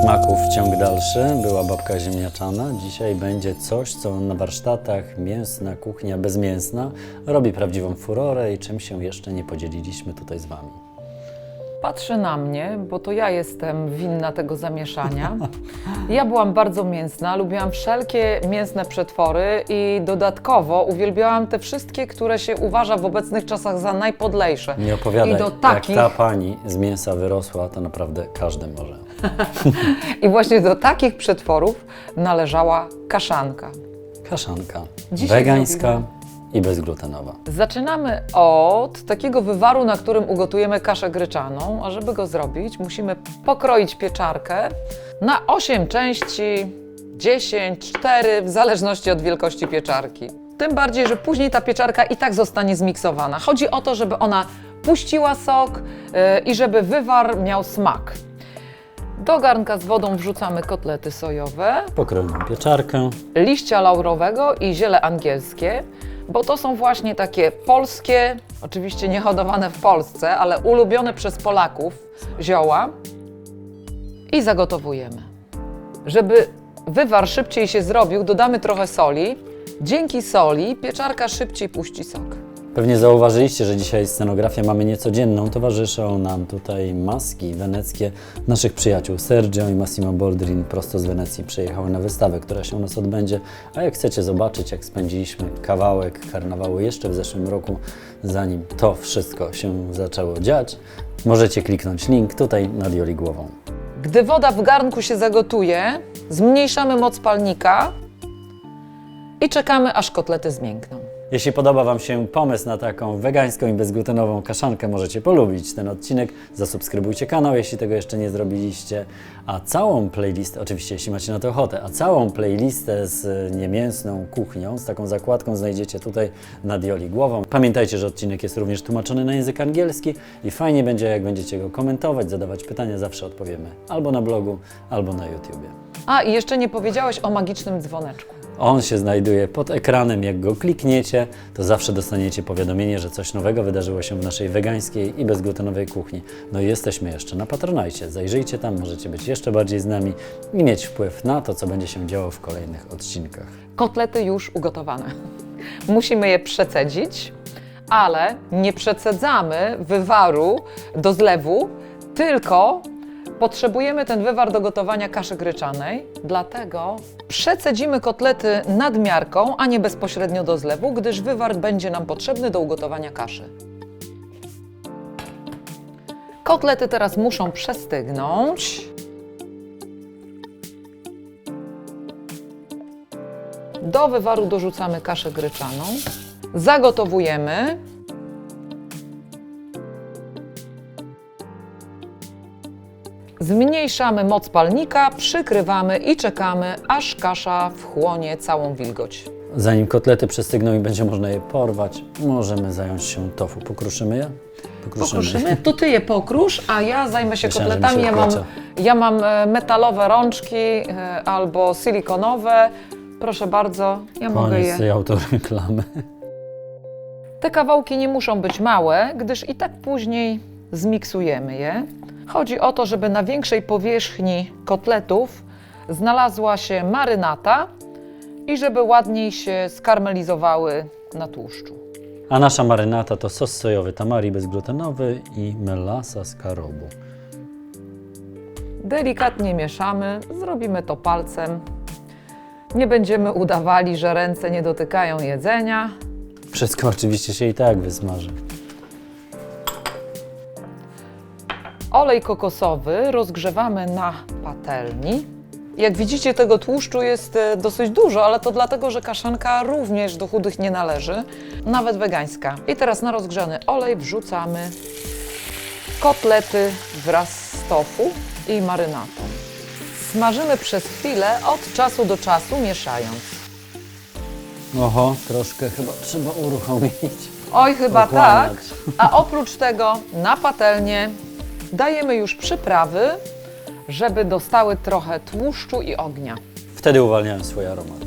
smaków ciąg dalszy, była babka ziemniaczana. Dzisiaj będzie coś, co na warsztatach mięsna, kuchnia bezmięsna robi prawdziwą furorę i czym się jeszcze nie podzieliliśmy tutaj z Wami. Patrzy na mnie, bo to ja jestem winna tego zamieszania. Ja byłam bardzo mięsna, lubiłam wszelkie mięsne przetwory i dodatkowo uwielbiałam te wszystkie, które się uważa w obecnych czasach za najpodlejsze. Nie opowiadaj, I do takich... jak ta pani z mięsa wyrosła, to naprawdę każdy może. I właśnie do takich przetworów należała kaszanka. Kaszanka, Dzisiaj wegańska zrobimy. i bezglutenowa. Zaczynamy od takiego wywaru, na którym ugotujemy kaszę gryczaną, a żeby go zrobić, musimy pokroić pieczarkę na 8 części, 10, 4, w zależności od wielkości pieczarki. Tym bardziej, że później ta pieczarka i tak zostanie zmiksowana. Chodzi o to, żeby ona puściła sok i żeby wywar miał smak. Do garnka z wodą wrzucamy kotlety sojowe, Pokrojoną pieczarkę. liścia laurowego i ziele angielskie, bo to są właśnie takie polskie, oczywiście nie hodowane w Polsce, ale ulubione przez Polaków zioła i zagotowujemy. Żeby wywar szybciej się zrobił, dodamy trochę soli. Dzięki soli pieczarka szybciej puści sok. Pewnie zauważyliście, że dzisiaj scenografia mamy niecodzienną. Towarzyszą nam tutaj maski weneckie naszych przyjaciół. Sergio i Massimo Boldrin prosto z Wenecji przyjechały na wystawę, która się u nas odbędzie. A jak chcecie zobaczyć, jak spędziliśmy kawałek karnawału jeszcze w zeszłym roku, zanim to wszystko się zaczęło dziać, możecie kliknąć link tutaj nad Joli głową. Gdy woda w garnku się zagotuje, zmniejszamy moc palnika i czekamy, aż kotlety zmiękną. Jeśli podoba Wam się pomysł na taką wegańską i bezglutenową kaszankę, możecie polubić ten odcinek, zasubskrybujcie kanał, jeśli tego jeszcze nie zrobiliście, a całą playlistę, oczywiście jeśli macie na to ochotę, a całą playlistę z niemięsną kuchnią, z taką zakładką znajdziecie tutaj nad Joli głową. Pamiętajcie, że odcinek jest również tłumaczony na język angielski i fajnie będzie, jak będziecie go komentować, zadawać pytania, zawsze odpowiemy albo na blogu, albo na YouTubie. A, i jeszcze nie powiedziałeś o magicznym dzwoneczku. On się znajduje pod ekranem, jak go klikniecie, to zawsze dostaniecie powiadomienie, że coś nowego wydarzyło się w naszej wegańskiej i bezglutenowej kuchni. No i jesteśmy jeszcze na Patronite, zajrzyjcie tam, możecie być jeszcze bardziej z nami i mieć wpływ na to, co będzie się działo w kolejnych odcinkach. Kotlety już ugotowane. Musimy je przecedzić, ale nie przecedzamy wywaru do zlewu, tylko potrzebujemy ten wywar do gotowania kaszy gryczanej, dlatego przecedzimy kotlety nad miarką, a nie bezpośrednio do zlewu, gdyż wywar będzie nam potrzebny do ugotowania kaszy. Kotlety teraz muszą przestygnąć. Do wywaru dorzucamy kaszę gryczaną, zagotowujemy. Zmniejszamy moc palnika, przykrywamy i czekamy, aż kasza wchłonie całą wilgoć. Zanim kotlety przestygną i będzie można je porwać, możemy zająć się tofu. Pokruszymy je? Pokruszymy? To Ty je pokrusz, a ja zajmę się Myślałem, że mi kotletami. się odpłaca. Ja mam metalowe rączki albo silikonowe. Proszę bardzo, ja mogę Koniec tej je. autoreklamy. Te kawałki nie muszą być małe, gdyż i tak później zmiksujemy je. Chodzi o to, żeby na większej powierzchni kotletów znalazła się marynata i żeby ładniej się skarmelizowały na tłuszczu. A nasza marynata to sos sojowy tamari bezglutenowy i melasa z karobu. Delikatnie mieszamy, zrobimy to palcem. Nie będziemy udawali, że ręce nie dotykają jedzenia. Wszystko oczywiście się i tak wysmaży. Olej kokosowy rozgrzewamy na patelni. Jak widzicie, tego tłuszczu jest dosyć dużo, ale to dlatego, że kaszanka również do chudych nie należy, nawet wegańska. I teraz na rozgrzany olej wrzucamy kotlety wraz z tofu i marynatą. Smażymy przez chwilę, od czasu do czasu mieszając. Oho, troszkę chyba trzeba uruchomić. Oj, chyba tak. Pochłaniać. A oprócz tego na patelnię dajemy już przyprawy, żeby dostały trochę tłuszczu i ognia. Wtedy uwalniają swój aromat.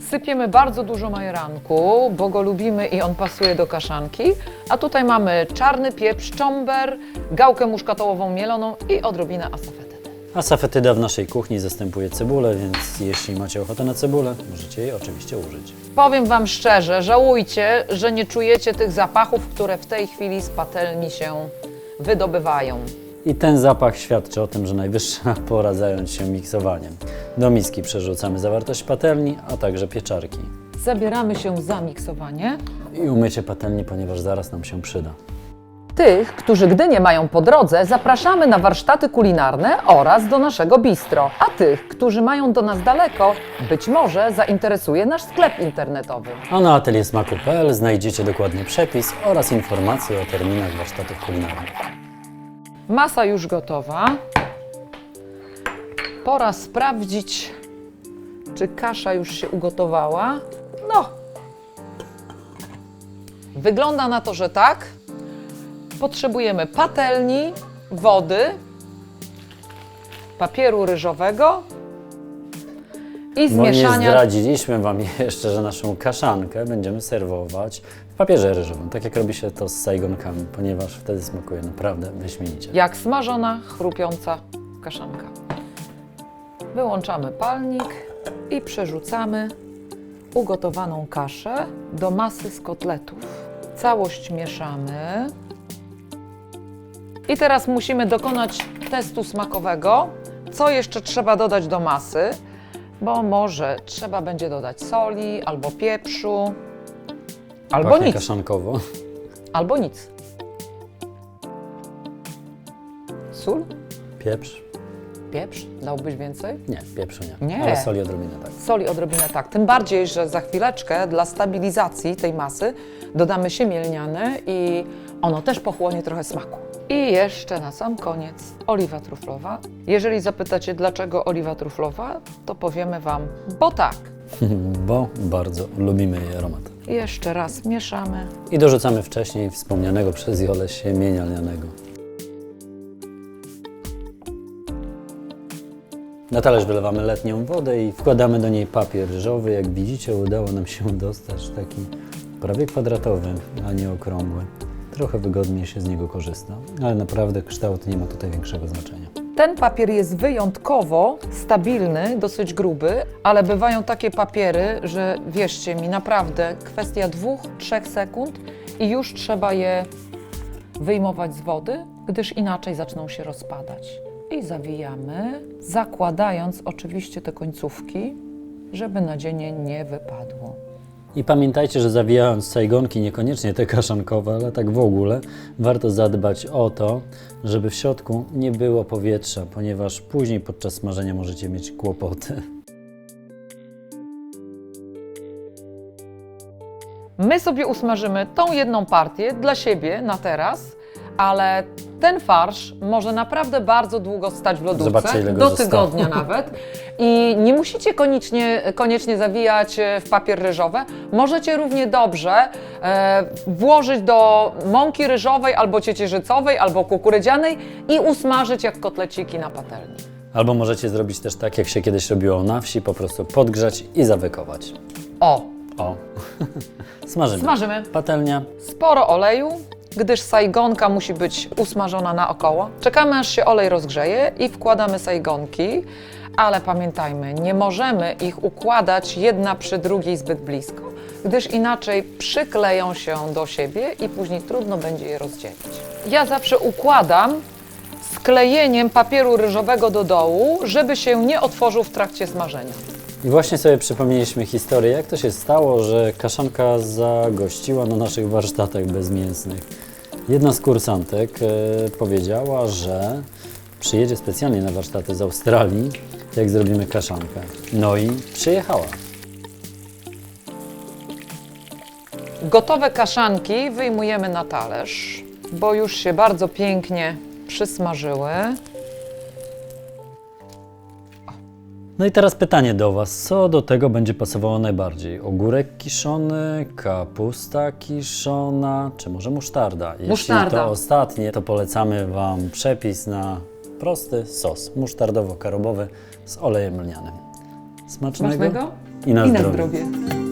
Sypiemy bardzo dużo majeranku, bo go lubimy i on pasuje do kaszanki. A tutaj mamy czarny pieprz, czomber, gałkę muszkatołową mieloną i odrobinę asafety. A safetyda w naszej kuchni zastępuje cebulę, więc jeśli macie ochotę na cebulę, możecie jej oczywiście użyć. Powiem Wam szczerze, żałujcie, że nie czujecie tych zapachów, które w tej chwili z patelni się wydobywają. I ten zapach świadczy o tym, że najwyższa pora zająć się miksowaniem. Do miski przerzucamy zawartość patelni, a także pieczarki. Zabieramy się za miksowanie. I umycie patelni, ponieważ zaraz nam się przyda. Tych, którzy Gdynię mają po drodze, zapraszamy na warsztaty kulinarne oraz do naszego bistro. A tych, którzy mają do nas daleko, być może zainteresuje nasz sklep internetowy. A na ateliersmaku.pl znajdziecie dokładny przepis oraz informacje o terminach warsztatów kulinarnych. Masa już gotowa. Pora sprawdzić, czy kasza już się ugotowała. No, wygląda na to, że tak. Potrzebujemy patelni, wody, papieru ryżowego i Bo nie zmieszania. zdradziliśmy Wam jeszcze, że naszą kaszankę będziemy serwować w papierze ryżowym, tak jak robi się to z sajgonkami, ponieważ wtedy smakuje naprawdę wyśmienicie. Jak smażona, chrupiąca kaszanka. Wyłączamy palnik i przerzucamy ugotowaną kaszę do masy z kotletów. Całość mieszamy. I teraz musimy dokonać testu smakowego. Co jeszcze trzeba dodać do masy? Bo może trzeba będzie dodać soli, albo pieprzu, albo Pachnie nic. kaszankowo. Albo nic. Sól? Pieprz? Pieprz? Dałbyś więcej? Nie, pieprzu nie. Nie. Ale soli odrobinę tak. Soli odrobinę tak. Tym bardziej, że za chwileczkę dla stabilizacji tej masy dodamy siemię lniane i ono też pochłonie trochę smaku. I jeszcze na sam koniec oliwa truflowa. Jeżeli zapytacie, dlaczego oliwa truflowa, to powiemy Wam, bo tak. Bo bardzo lubimy jej aromat. Jeszcze raz mieszamy. I dorzucamy wcześniej wspomnianego przez Jolę siemienia lnianego. Na talerz wylewamy letnią wodę i wkładamy do niej papier ryżowy. Jak widzicie, udało nam się dostać taki prawie kwadratowy, a nie okrągły. Trochę wygodniej się z niego korzysta, ale naprawdę kształt nie ma tutaj większego znaczenia. Ten papier jest wyjątkowo stabilny, dosyć gruby, ale bywają takie papiery, że wierzcie mi, naprawdę kwestia 2-3 sekund i już trzeba je wyjmować z wody, gdyż inaczej zaczną się rozpadać. I zawijamy, zakładając oczywiście te końcówki, żeby nadzienie nie wypadło. I pamiętajcie, że zawijając sajgonki, niekoniecznie te kaszankowe, ale tak w ogóle, warto zadbać o to, żeby w środku nie było powietrza, ponieważ później podczas smażenia możecie mieć kłopoty. My sobie usmażymy tą jedną partię dla siebie na teraz, ale ten farsz może naprawdę bardzo długo stać w lodówce, Zobaczcie, ile go do zostało. tygodnia nawet. I nie musicie koniecznie zawijać w papier ryżowy. Możecie równie dobrze włożyć do mąki ryżowej, albo ciecierzycowej, albo kukurydzianej i usmażyć jak kotleciki na patelni. Albo możecie zrobić też tak, jak się kiedyś robiło na wsi, po prostu podgrzać i zawykować. O, O, smażymy. smażymy. Patelnia. Sporo oleju, gdyż sajgonka musi być usmażona naokoło. Czekamy, aż się olej rozgrzeje i wkładamy sajgonki, ale pamiętajmy, nie możemy ich układać jedna przy drugiej zbyt blisko, gdyż inaczej przykleją się do siebie i później trudno będzie je rozdzielić. Ja zawsze układam sklejeniem papieru ryżowego do dołu, żeby się nie otworzył w trakcie smażenia. I właśnie sobie przypomnieliśmy historię, jak to się stało, że kaszanka zagościła na naszych warsztatach bezmięsnych. Jedna z kursantek powiedziała, że przyjedzie specjalnie na warsztaty z Australii, jak zrobimy kaszankę. No i przyjechała. Gotowe kaszanki wyjmujemy na talerz, bo już się bardzo pięknie przysmażyły. No i teraz pytanie do Was, co do tego będzie pasowało najbardziej? Ogórek kiszony, kapusta kiszona, czy może musztarda? Jeśli Musztarda. to ostatnie, to polecamy Wam przepis na prosty sos musztardowo-karobowy z olejem lnianym. Smacznego Smacznego i na i na zdrowie. zdrowie.